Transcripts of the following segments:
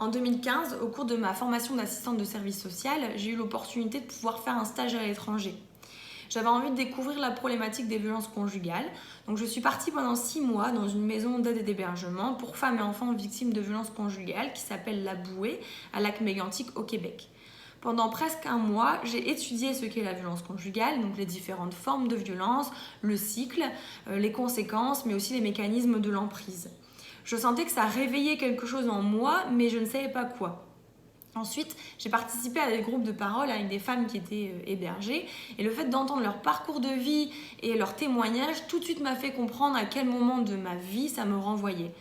En 2015, au cours de ma formation d'assistante de service social, j'ai eu l'opportunité de pouvoir faire un stage à l'étranger. J'avais envie de découvrir la problématique des violences conjugales. Donc je suis partie pendant 6 mois dans une maison d'aide et d'hébergement pour femmes et enfants victimes de violences conjugales qui s'appelle La Bouée à Lac-Mégantic au Québec. Pendant presque un mois, j'ai étudié ce qu'est la violence conjugale, donc les différentes formes de violence, le cycle, les conséquences, mais aussi les mécanismes de l'emprise. Je sentais que ça réveillait quelque chose en moi, mais je ne savais pas quoi. Ensuite, j'ai participé à des groupes de parole avec des femmes qui étaient hébergées et le fait d'entendre leur parcours de vie et leurs témoignages tout de suite m'a fait comprendre à quel moment de ma vie ça me renvoyait.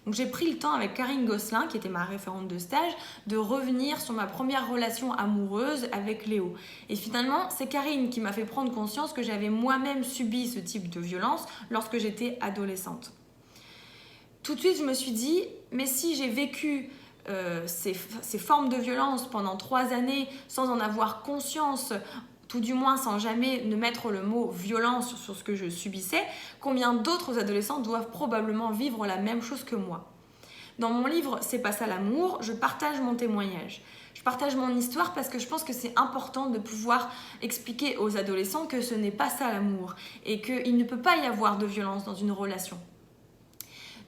Donc j'ai pris le temps avec Karine Gosselin, qui était ma référente de stage, de revenir sur ma première relation amoureuse avec Léo. Et finalement, c'est Karine qui m'a fait prendre conscience que j'avais moi-même subi ce type de violence lorsque j'étais adolescente. Tout de suite, je me suis dit, mais si j'ai vécu ces formes de violence pendant 3 années sans en avoir conscience, tout du moins sans jamais ne mettre le mot violence sur ce que je subissais, combien d'autres adolescents doivent probablement vivre la même chose que moi. Dans mon livre C'est pas ça l'amour, je partage mon témoignage. Je partage mon histoire parce que je pense que c'est important de pouvoir expliquer aux adolescents que ce n'est pas ça l'amour et qu'il ne peut pas y avoir de violence dans une relation.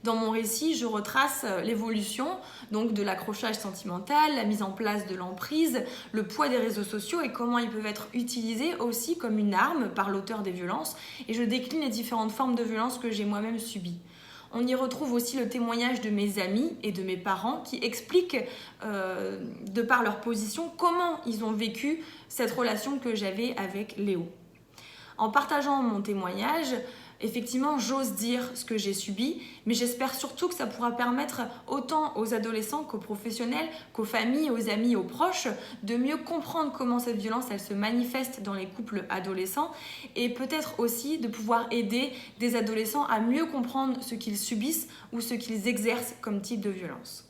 Dans mon récit, je retrace l'évolution donc de l'accrochage sentimental, la mise en place de l'emprise, le poids des réseaux sociaux et comment ils peuvent être utilisés aussi comme une arme par l'auteur des violences. Et je décline les différentes formes de violence que j'ai moi-même subies. On y retrouve aussi le témoignage de mes amis et de mes parents qui expliquent, de par leur position, comment ils ont vécu cette relation que j'avais avec Léo. En partageant mon témoignage, effectivement, j'ose dire ce que j'ai subi, mais j'espère surtout que ça pourra permettre autant aux adolescents qu'aux professionnels, qu'aux familles, aux amis, aux proches, de mieux comprendre comment cette violence elle se manifeste dans les couples adolescents et peut-être aussi de pouvoir aider des adolescents à mieux comprendre ce qu'ils subissent ou ce qu'ils exercent comme type de violence.